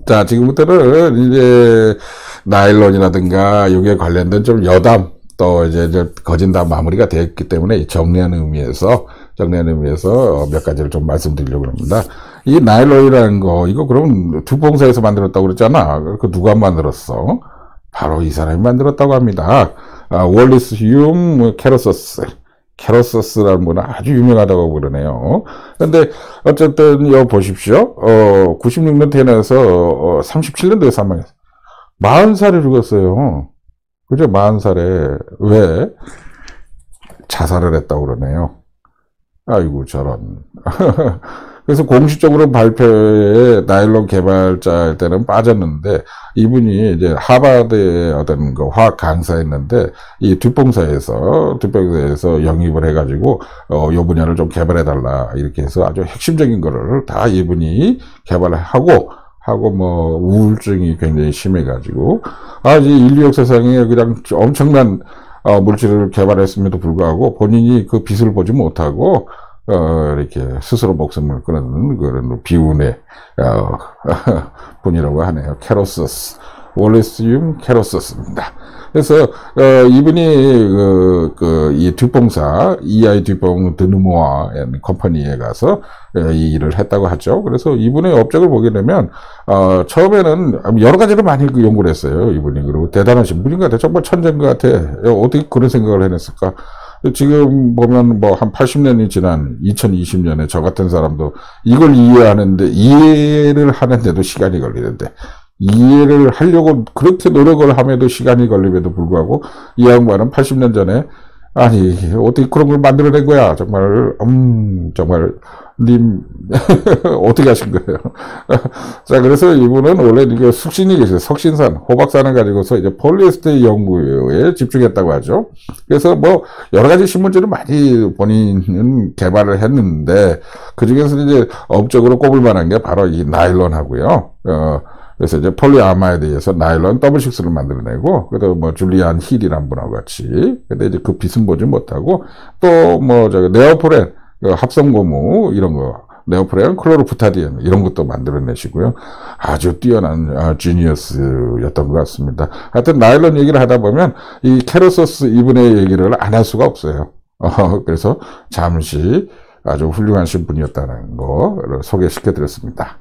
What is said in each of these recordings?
자, 지금부터는 이제 나일론이라든가 여기에 관련된 좀 여담, 또 이제 거진 다 마무리가 됐기 때문에 정리하는 의미에서 몇 가지를 좀 말씀드리려고 합니다. 이 나일론이라는 거, 이거 그럼 두봉사에서 만들었다고 그랬잖아. 그 누가 만들었어? 바로 이 사람이 만들었다고 합니다. 월리스 휴 캐로서스라는 분은 아주 유명하다고 그러네요. 근데 어쨌든 여기 보십시오. 96년 태어나서 37년도에 사망했어요. 40살에 죽었어요. 그죠? 40살에. 왜? 자살을 했다고 그러네요. 아이고 저런. 그래서 공식적으로 발표에 나일론 개발자일 때는 빠졌는데, 이분이 이제 하버드의 어떤 그 화학 강사였는데, 이 듀퐁사에서 영입을 해가지고, 요 분야를 좀 개발해달라. 이렇게 해서 아주 핵심적인 거를 다 이분이 개발을 하고, 뭐, 우울증이 굉장히 심해가지고, 이제 인류 역사상에 그냥 엄청난, 물질을 개발했음에도 불구하고, 본인이 그 빛을 보지 못하고, 이렇게 스스로 목숨을 끊는 그런 비운의, 분이라고 하네요. 월리스 휴 캐로서스입니다. 그래서, 이분이, 이 듀퐁사, EI 듀퐁 드누모아 컴퍼니에 가서, 이 일을 했다고 하죠. 그래서 이분의 업적을 보게 되면, 처음에는 여러 가지를 많이 연구를 했어요. 이분이. 그리고 대단하신 분인 것 같아. 정말 천재인 것 같아. 어떻게 그런 생각을 해냈을까? 지금 보면 뭐 한 80년이 지난 2020년에 저 같은 사람도 이걸 이해를 하는데도 시간이 걸리는데, 이해를 하려고 그렇게 노력을 함에도 시간이 걸림에도 불구하고 이 양반은 80년 전에 아니 어떻게 그런 걸 만들어낸 거야. 정말 님 어떻게 하신 거예요? 자, 그래서 이분은 원래 이게 숙신이 계세요. 석신산, 호박산을 가지고서 이제 폴리에스터 연구에 집중했다고 하죠. 그래서 뭐 여러 가지 신문지를 많이 본인은 개발을 했는데, 그 중에서 이제 업적으로 꼽을 만한 게 바로 이 나일론하고요. 그래서 이제 폴리아마이드에서 나일론 더블식스를 만들어내고, 그래도 뭐 줄리안 힐이란 분하고 같이. 근데 이제 그 빛은 보지 못하고, 또 뭐 네오프렌, 합성고무 이런 거, 네오프렌, 클로로프타디엔 이런 것도 만들어내시고요. 아주 뛰어난 지니어스였던 것 같습니다. 하여튼 나일론 얘기를 하다 보면 이 캐로서스 이분의 얘기를 안 할 수가 없어요. 그래서 잠시 아주 훌륭하신 분이었다는 거 소개시켜드렸습니다.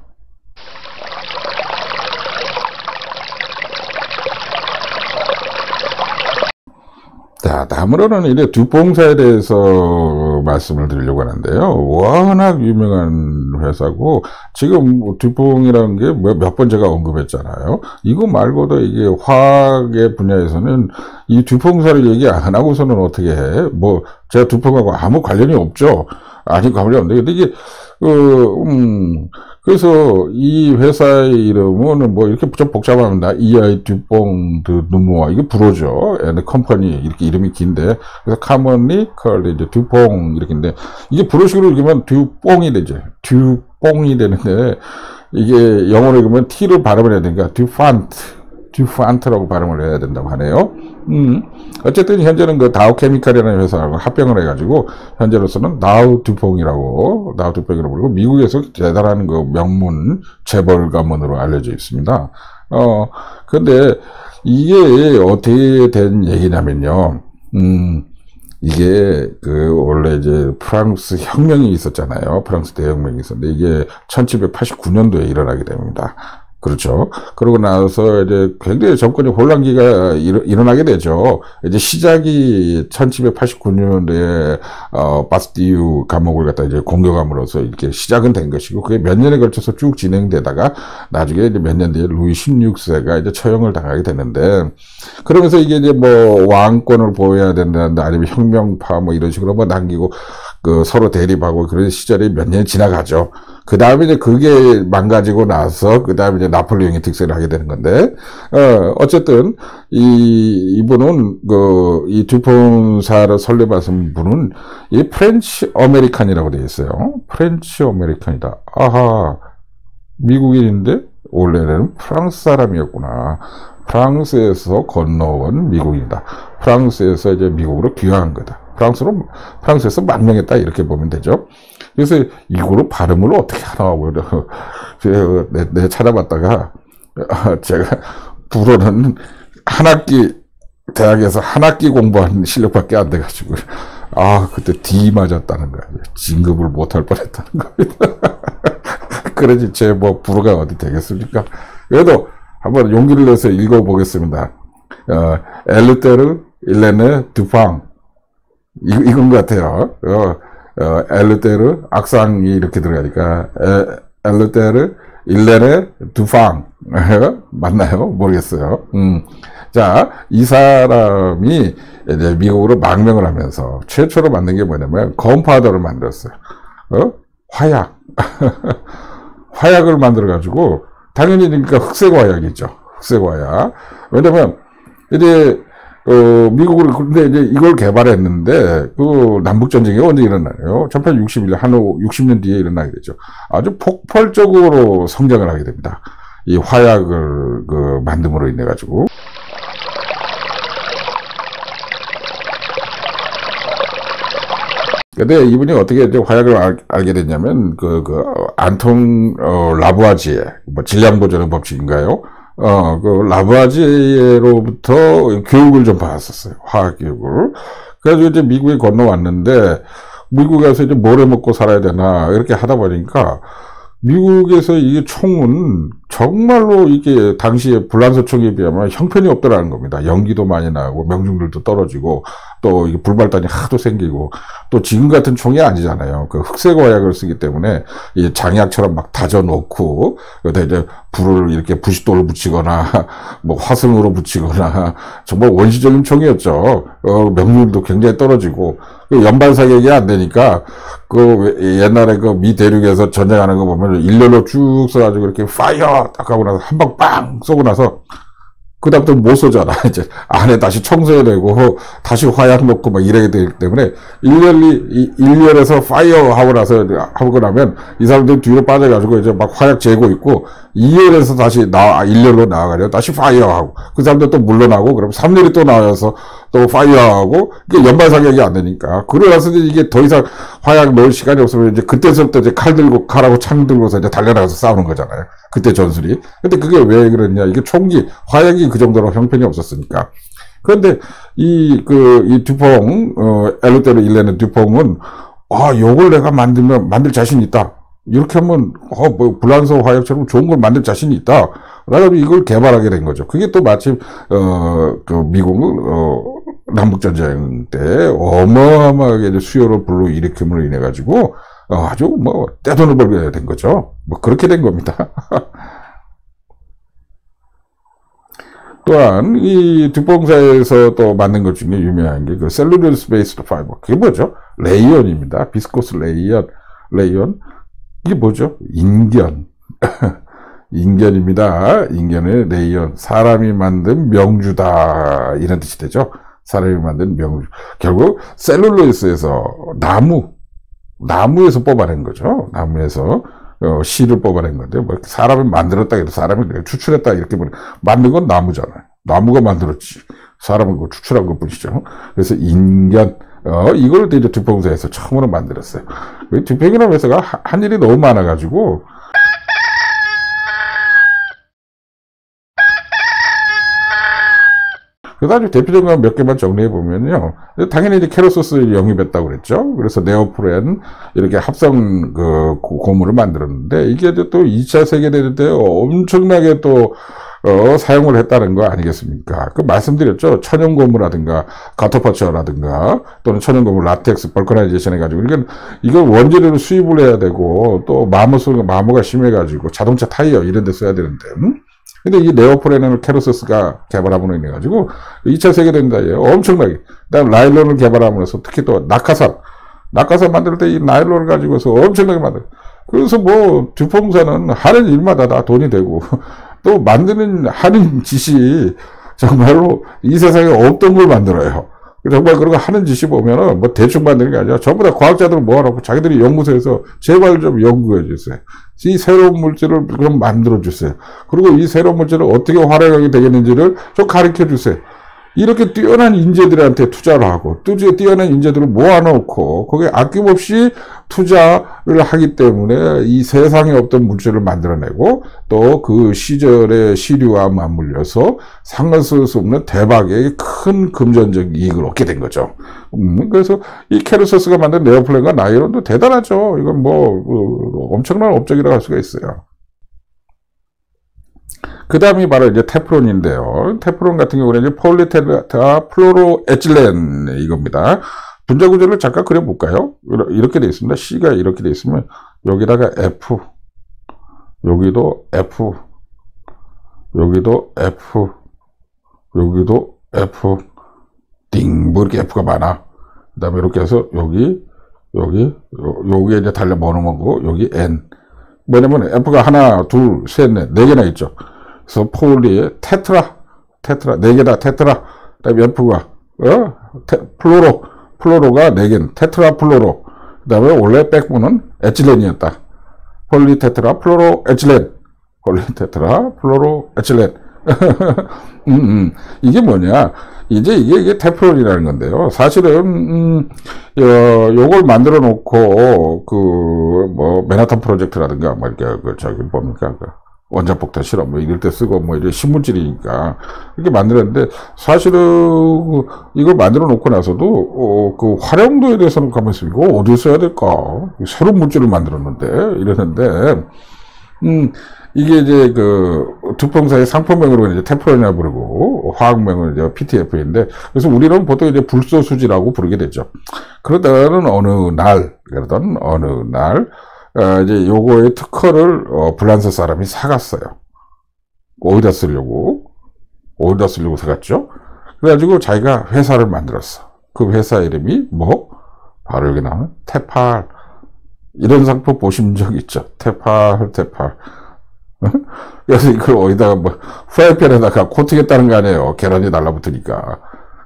자, 다음으로는 이제 듀퐁사에 대해서 말씀을 드리려고 하는데요. 워낙 유명한 회사고, 지금 듀퐁이라는 게 몇 번 제가 언급했잖아요. 이거 말고도 이게 화학의 분야에서는 이 듀퐁사를 얘기 안 하고서는 어떻게 해? 뭐, 제가 듀퐁하고 아무 관련이 없죠. 아니, 관련이 없는데, 근데 이게, 그래서 이 회사의 이름은 뭐 이렇게 좀 복잡합니다. EI 듀퐁 드누모아, 이게 불어죠. 컴퍼니 이렇게 이름이 긴데, 그래서 commonly called 이제 듀퐁 이렇게인데, 이게 불어식으로 읽으면 듀뽕이 되죠. 듀뽕이 되는데, 이게 영어로 읽으면 T를 발음을 해야 되니까 듀판트라고 발음을 해야 된다고 하네요. 어쨌든 현재는 그 다우케미칼이라는 회사하고 합병을 해가지고 현재로서는 나우듀퐁이라고 부르고, 미국에서 대단한 그 명문 재벌 가문으로 알려져 있습니다. 근데 이게 어떻게 된 얘기냐면요. 이게 원래 이제 프랑스 혁명이 있었잖아요. 프랑스 대혁명이 있었는데 이게 1789년도에 일어나게 됩니다. 그렇죠. 그러고 나서 이제 굉장히 정권의 혼란기가 일어나게 되죠. 이제 시작이 1789년도에 바스티유 감옥을 갖다 이제 공격함으로써 이렇게 시작은 된 것이고, 그게 몇 년에 걸쳐서 쭉 진행되다가 나중에 이제 몇 년 뒤에 루이 16세가 이제 처형을 당하게 되는데, 그러면서 이게 이제 뭐 왕권을 보호해야 된다는데, 아니면 혁명파 뭐 이런 식으로 뭐 남기고 서로 대립하고 그런 시절이 몇 년이 지나가죠. 그 다음에 이제 그게 망가지고 나서, 그 다음에 이제 나폴레옹이 득세를 하게 되는 건데, 어쨌든, 이분은, 이 듀폰사를 설립하신 분은, 이 프렌치 아메리칸이라고 되어 있어요. 프렌치 아메리칸이다. 아하, 미국인인데, 원래는 프랑스 사람이었구나. 프랑스에서 건너온 미국인이다. 프랑스에서 이제 미국으로 귀화한 거다. 프랑스에서 망명했다, 이렇게 보면 되죠. 그래서 이거로 발음을 어떻게 하나, 내 찾아봤다가, 제가 불어는 한 학기, 대학에서 한 학기 공부한 실력밖에 안 돼가지고, 그때 D 맞았다는 거야. 진급을 못할 뻔했다는 겁니다. 그러지, 제 뭐, 불어가 어디 되겠습니까? 그래도 한번 용기를 내서 읽어보겠습니다. 엘르테르, 일레네, 두팡. 이건 것 같아요. 엘르테르, 악상이 이렇게 들어가니까, 엘르테르, 일레네, 두팡. 맞나요? 모르겠어요. 자, 이 사람이 이제 미국으로 망명을 하면서 최초로 만든 게 뭐냐면, 건파우더를 만들었어요. 화약. 화약을 만들어가지고, 당연히 그러니까 흑색 화약이죠. 흑색 화약. 왜냐면, 이제, 미국으로, 근데 이제 이걸 개발했는데, 남북전쟁이 언제 일어나요? 1861년, 한 60년 뒤에 일어나게 되죠. 아주 폭발적으로 성장을 하게 됩니다. 이 화약을, 만듦으로 인해가지고. 근데 이분이 어떻게 이제 화약을 알게 됐냐면, 안통, 라부아지에, 뭐, 질량보존의 법칙인가요? 라부아지에로부터 교육을 좀 받았었어요. 화학 교육을. 그래서 이제 미국에 건너왔는데, 미국에 가서 이제 뭘 해 먹고 살아야 되나, 이렇게 하다 보니까, 미국에서 이게 총은 정말로 이게 당시에 불란서 총에 비하면 형편이 없더라는 겁니다. 연기도 많이 나고 명중률도 떨어지고 또 이게 불발단이 하도 생기고 또 지금 같은 총이 아니잖아요. 그 흑색 화약을 쓰기 때문에 이 장약처럼 막 다져 놓고 여기다 이제 불을 이렇게 부싯돌을 붙이거나 뭐 화승으로 붙이거나 정말 원시적인 총이었죠. 명중률도 굉장히 떨어지고 연발 사격이 안 되니까 옛날에 미 대륙에서 전쟁하는 거 보면 일렬로 쭉 써가지고 이렇게 파이어 딱 하고 나서 한 방 빵 쏘고 나서 그다음부터 못 쏘잖아. 이제 안에 다시 청소해야 되고 다시 화약 넣고 막 이래야 되기 때문에 일렬에서 파이어 하고 나면 이 사람들 뒤로 빠져가지고 이제 막 화약 재고 있고 2열에서 다시 일렬로 나와가지고 다시 파이어 하고 그 사람들 또 물러나고 그럼 3열이 또 나와서 또 파이어 하고 이게 연발 사격이 안 되니까 그러고 나서 이게 더 이상 화약 넣을 시간이 없으면 이제 그때서부터 이제 칼하고 창 들고서 이제 달려나가서 싸우는 거잖아요. 그때 전술이. 근데 그게 왜 그랬냐? 이게 총기, 화약이 그 정도로 형편이 없었으니까. 그런데 이 듀퐁, 엘르테르 일레네 듀퐁은, 요걸 내가 만들 자신 있다. 이렇게 하면, 불란서 화약처럼 좋은 걸 만들 자신이 있다. 그래서 이걸 개발하게 된 거죠. 그게 또 마침, 미국은, 남북전쟁 때 어마어마하게 수요를 불러일으킴으로 인해가지고, 아주 뭐 떼돈을 벌게 된 거죠. 뭐 그렇게 된 겁니다. 또한 이 듀퐁사에서 또 만든 것 중에 유명한 게 그 셀룰로스 베이스드 파이버. 그게 뭐죠? 레이온입니다. 비스코스 레이온. 이게 뭐죠? 인견. 인견입니다. 인견의 레이온. 사람이 만든 명주다. 이런 뜻이 되죠. 사람이 만든 명주. 결국 셀룰로스에서 나무에서 뽑아낸 거죠. 나무에서 실을 뽑아낸 건데 뭐 사람이 만들었다 해도 사람이 추출했다 이렇게 만든 건 나무잖아요. 나무가 만들었지. 사람은 그거 추출한 것 뿐이죠. 그래서 인견 이걸 이제 듀퐁사에서 처음으로 만들었어요. 듀퐁이라는 회사가 한 일이 너무 많아가지고 그래서 아주 대표적인 몇 개만 정리해보면요. 당연히 이제 케로소스를 영입했다고 그랬죠. 그래서 네오프렌, 이렇게 합성 고무를 만들었는데, 이게 또 2차 세계대전 때 엄청나게 또, 사용을 했다는 거 아니겠습니까? 말씀드렸죠. 천연고무라든가, 가토파처라든가, 또는 천연고무 라텍스, 벌커나이제이션 해가지고, 이건 원재료로 수입을 해야 되고, 또 마모가 심해가지고, 자동차 타이어 이런 데 써야 되는데, 근데 이 네오프렌을 케로소스가 개발함으로 인해가지고 2차 세계대전에 엄청나게 그다음 나일론을 개발함으로써 특히 또 낙하산 만들 때 이 나일론을 가지고서 엄청나게 만들어. 그래서 뭐 듀퐁사는 하는 일마다 다 돈이 되고 또 하는 짓이 정말로 이 세상에 없던 걸 만들어요. 정말 그런 거 하는 짓이 보면은 뭐 대충 만드는 게 아니라 전부 다 과학자들 모아놓고 자기들이 연구소에서 제발 좀 연구해 주세요. 이 새로운 물질을 그럼 만들어 주세요. 그리고 이 새로운 물질을 어떻게 활용하게 되겠는지를 좀 가르쳐 주세요. 이렇게 뛰어난 인재들한테 투자를 하고, 뛰어난 인재들을 모아놓고, 거기에 아낌없이 투자를 하기 때문에 이 세상에 없던 물질을 만들어내고, 또 그 시절의 시류와 맞물려서 상관쓸 수 없는 대박의 큰 금전적 이익을 얻게 된 거죠. 그래서 이 캐르소스가 만든 네오플랜과 나이론도 대단하죠. 이건 엄청난 업적이라고 할 수가 있어요. 그 다음이 바로 이제 테프론인데요. 테프론 같은 경우는 이제 폴리테트라 플로로에틸렌 이겁니다. 분자 구조를 잠깐 그려볼까요? 이렇게 돼 있습니다. C가 이렇게 돼 있으면 여기다가 F, 여기도 F, 여기도 F, 여기도 F, 띵, 이렇게 F가 많아. 그 다음에 이렇게 해서 여기에 이제 달려 먹는 거고, 여기 N. 뭐냐면 F가 하나, 둘, 셋, 넷, 네 개나 있죠. 그래서 폴리에 테트라, 네 개다, 테트라. 그 다음에 F가, 플로로가 네 개는 테트라 플로로. 그 다음에 원래 백분은 에틸렌이었다. 폴리테트라 플로로 에틸렌. 폴리테트라 플로로 에틸렌. 이게 뭐냐. 이게 테프론이라는 건데요. 사실은, 요걸 만들어 놓고, 맨하탄 프로젝트라든가, 뭡니까. 원자폭탄 실험, 이럴 때 쓰고, 이제 신문질이니까, 이렇게 만들었는데, 사실은, 이걸 만들어 놓고 나서도, 그 활용도에 대해서는 가만히 있으면, 이거 어디에 써야 될까? 새로운 물질을 만들었는데, 이러는데, 이게 이제 두평사의 상품명으로 이제 테프론이라고 부르고, 화학명은 이제 PTF인데, 그래서 우리는 보통 이제 불소수지라고 부르게 되죠. 그러던 어느 날, 이제 요거의 특허를, 불란서 사람이 사갔어요. 어디다 쓰려고 사갔죠? 그래가지고 자기가 회사를 만들었어. 그 회사 이름이 바로 여기 나오는 테팔. 이런 상품 보신 적 있죠? 테팔. 그래서 이걸 어디다가 프라이팬에다가 코팅했다는 거 아니에요. 계란이 달라붙으니까.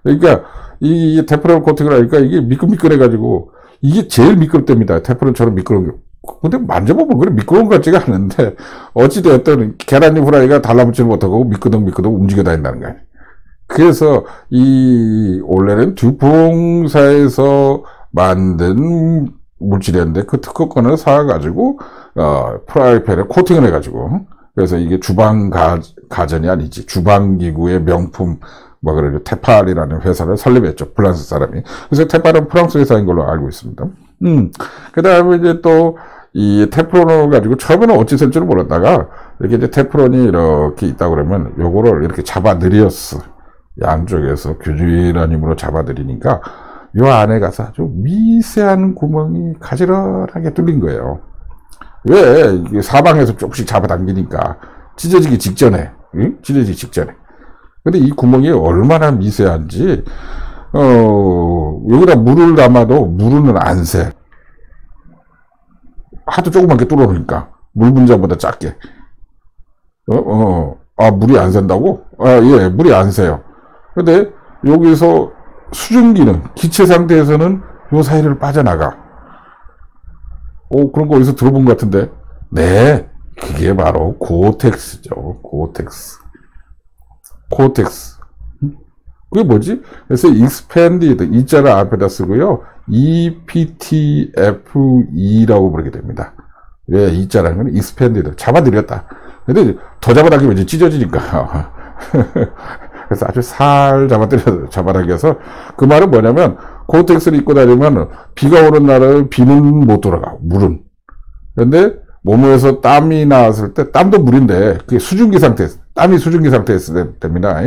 그러니까, 이 테프론 코팅을 하니까 이게 미끌미끌해가지고, 이게 제일 미끄럽답니다. 테프론처럼 미끄러운 게. 근데 만져보면 그래 미끄러운 것 같지가 않은데, 어찌되었든 계란이 후라이가 달라붙지를 못하고 미끄덩 움직여 다닌다는 거예요. 그래서 원래는 두퐁사에서 만든 물질이었는데, 그 특허권을 사가지고, 프라이팬에 코팅을 해가지고, 그래서 이게 가전이 아니지, 주방기구의 명품, 테팔이라는 회사를 설립했죠. 프랑스 사람이. 그래서 테팔은 프랑스 회사인 걸로 알고 있습니다. 그 다음에 이제 또, 이 테프론을 가지고 처음에는 어찌 쓸 줄 몰랐다가, 이렇게 이제 테프론이 이렇게 있다 그러면, 요거를 이렇게 잡아들였어. 양쪽에서 균일한 힘으로 잡아들이니까, 요 안에 가서 아주 미세한 구멍이 가지런하게 뚫린 거예요. 왜? 사방에서 조금씩 잡아당기니까, 찢어지기 직전에. 근데 이 구멍이 얼마나 미세한지, 여기다 물을 담아도 물은 안 새. 하도 조그맣게 뚫어놓으니까. 물 분자보다 작게. 물이 안 샌다고? 예, 물이 안 새요. 근데 여기서 수증기는, 기체 상태에서는 요 사이를 빠져나가. 그런 거 어디서 들어본 것 같은데? 네. 그게 바로 고텍스죠. 고텍스. 그게 뭐지? 그래서 expanded, 이자를 앞에다 쓰고요. EPTFE라고 부르게 됩니다. 왜? 이자라는 건 expanded, 잡아들였다. 근데 더 잡아당기면 이제 찢어지니까. 그래서 아주 살 잡아당겨서, 그 말은 뭐냐면, 고텍스를 입고 다니면 비가 오는 날은 비는 못 돌아가, 물은. 근데 몸에서 땀이 나왔을 때, 땀도 물인데, 그게 수증기 상태에서, 땀이 수증기 상태였을 때입니다.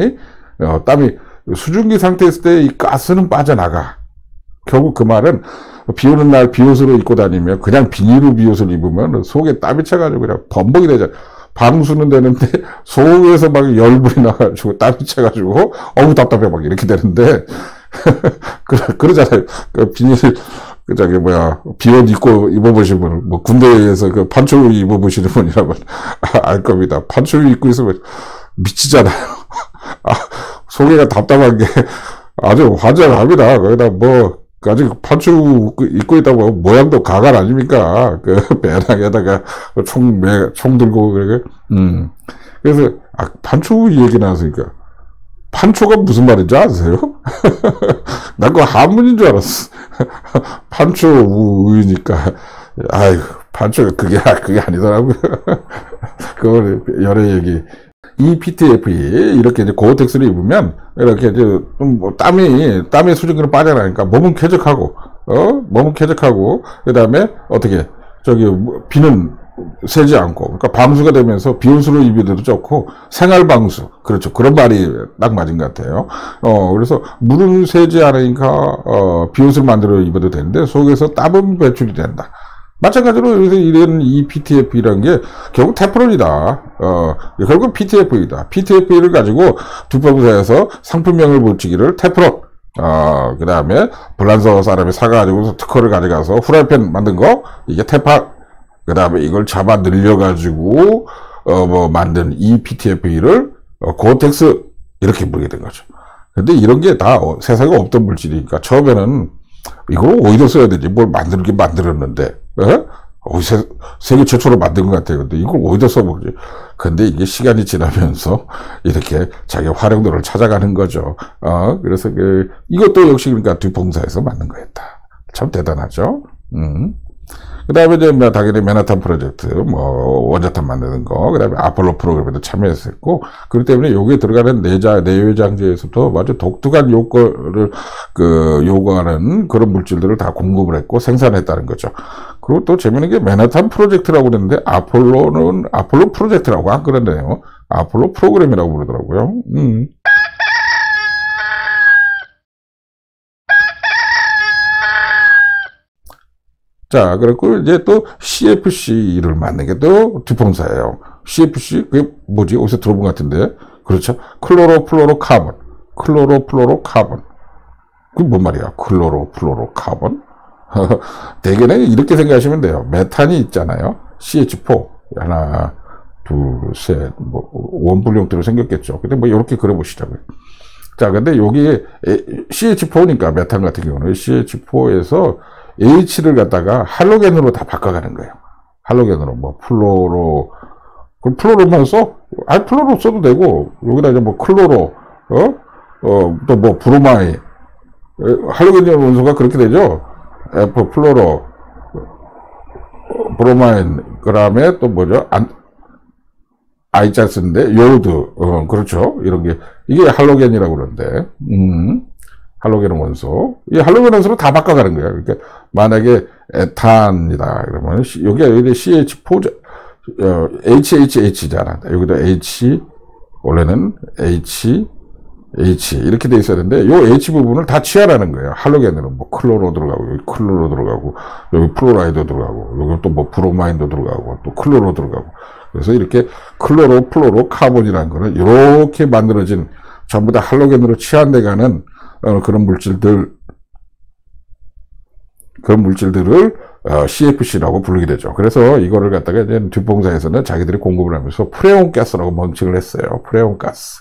땀이 수증기 상태였을 때 이 가스는 빠져나가. 결국 그 말은 비 오는 날 비옷으로 입고 다니면, 그냥 비닐로 비옷을 입으면 속에 땀이 차가지고 그냥 범벅이 되잖아. 방수는 되는데 속에서 막 열불이 나가지고 땀이 차가지고 어우 답답해 막 이렇게 되는데 그러잖아요. 그 비닐 비옷 입어보신 분, 군대에서 그 판초 입어보시는 분이라면 알 겁니다. 판초 입고 있으면 미치잖아요. 속에가 답답한 게 아주 환장합니다. 거기다 아직 판초 입고 있다고 모양도 가갈 아닙니까? 그 배낭에다가 총 들고 그러게. 그래서 판초 얘기 나왔으니까 판초가 무슨 말인지 아세요? 난 그거 한문인 줄 알았어. 판초 우유니까. 아이고, 판초가 그게 아니더라고요. 그걸 여러 얘기. 이 PTFE, 이렇게 이제 고어텍스를 입으면, 이렇게 이제 좀 뭐 땀의 수증기로 빠져나니까 몸은 쾌적하고, 몸은 쾌적하고, 그 다음에 어떻게, 비는 새지 않고, 그러니까 방수가 되면서 비온수로 입어도 좋고, 생활방수. 그렇죠. 그런 말이 딱 맞은 것 같아요. 그래서 물은 새지 않으니까, 비온수를 만들어 입어도 되는데, 속에서 땀은 배출이 된다. 마찬가지로 이런 이 PTFE라는 게 결국 테프론이다. 결국 PTFE다. PTFE를 가지고 두평사에서 상품명을 붙이기를 테프론. 그 다음에 불란서 사람이 사가지고 특허를 가져가서 후라이팬 만든 거, 이게 테파. 그 다음에 이걸 잡아 늘려가지고, 만든 이 PTFE를 고어텍스 이렇게 부르게 된 거죠. 근데 이런 게 다 세상에 없던 물질이니까 처음에는 이걸 어디서 써야 되지? 뭘 만들긴 만들었는데, 세계 최초로 만든 것 같아요. 근데 이걸 어디서 써보지? 근데 이게 시간이 지나면서 이렇게 자기 활용도를 찾아가는 거죠. 그래서 이것도 역시 그러니까 듀퐁사에서 만든 거였다. 참 대단하죠? 그 다음에 이제 당연히 맨하탄 프로젝트, 원자탄 만드는 거, 그 다음에 아폴로 프로그램에도 참여했었고, 그렇기 때문에 여기에 들어가는 내외장재에서도 아주 독특한 요거를, 요구하는 그런 물질들을 다 공급을 했고 생산했다는 거죠. 그리고 또 재밌는 게 맨하탄 프로젝트라고 그러는데, 아폴로는 아폴로 프로젝트라고 안 그러네요. 아폴로 프로그램이라고 부르더라고요. 자, 그리고 이제 또 CFC를 만든 게 또 듀퐁사예요. CFC, 그게 뭐지? 어디서 들어본 것 같은데. 그렇죠? 클로로플로로카본. 클로로플로로카본. 그게 뭔 말이야? 클로로플로로카본? 대개는 이렇게 생각하시면 돼요. 메탄이 있잖아요. CH4. 하나, 둘, 셋, 원분력대로 생겼겠죠. 근데 이렇게 그려보시자고요. 자, 근데 여기 CH4니까 메탄 같은 경우는 CH4에서 H를 갖다가 할로겐으로 다 바꿔가는 거예요. 할로겐으로, 플로로만 써? 플로로 써도 되고, 여기다 이제 클로로, 또 브로마인. 할로겐 원소가 그렇게 되죠? F, 플로로, 브로마인, 그 다음에 또 뭐죠? I자 쓰는데, 요드, 그렇죠? 이런 게, 이게 할로겐이라고 그러는데, 할로겐 원소. 이 할로겐 원소로 다 바꿔가는 거야. 그러니까, 만약에 에탄이다. 그러면, 여기 CH4, HHH잖아. 여기도 H, 원래는 H, 이렇게 돼 있어야 되는데, 요 H 부분을 다 취하라는 거예요. 할로겐으로. 클로로 들어가고, 여기 클로로 들어가고, 여기 플로라이드 들어가고, 여기 또 브로마인도 들어가고, 또 클로로 들어가고. 그래서 이렇게 클로로, 플로로, 카본이라는 거는 이렇게 만들어진 전부 다 할로겐으로 취한돼가는 그런 물질들을 CFC라고 부르게 되죠. 그래서 이거를 갖다가 이제 듀퐁사에서는 자기들이 공급을 하면서 프레온 가스라고 명칭을 했어요. 프레온 가스.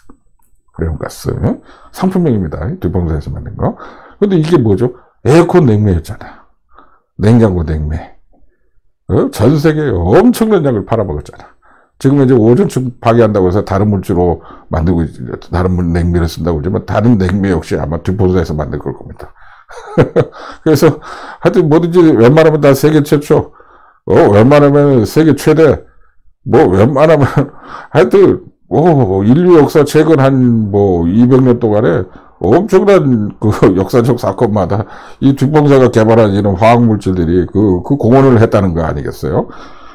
상품명입니다. 듀퐁사에서 만든 거. 근데 이게 뭐죠? 에어컨 냉매였잖아요. 냉장고 냉매. 전 세계에 엄청난 양을 팔아먹었잖아. 지금 이제 오존층 파괴한다고 해서 다른 물질로 만들고, 다른 냉매를 쓴다고 그러지만, 다른 냉매 역시 아마 듀퐁사에서 만들 걸 겁니다. 그래서, 하여튼 뭐든지 웬만하면 다 세계 최초, 웬만하면 세계 최대, 웬만하면, 하여튼, 인류 역사 최근 한 200년 동안에 엄청난 역사적 사건마다 이 듀퐁사가 개발한 이런 화학물질들이 그 공헌을 했다는 거 아니겠어요?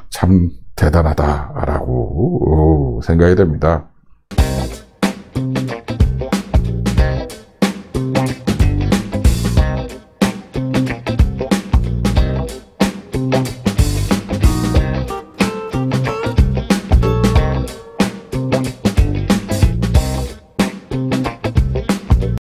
참, 대단하다라고 생각이 됩니다.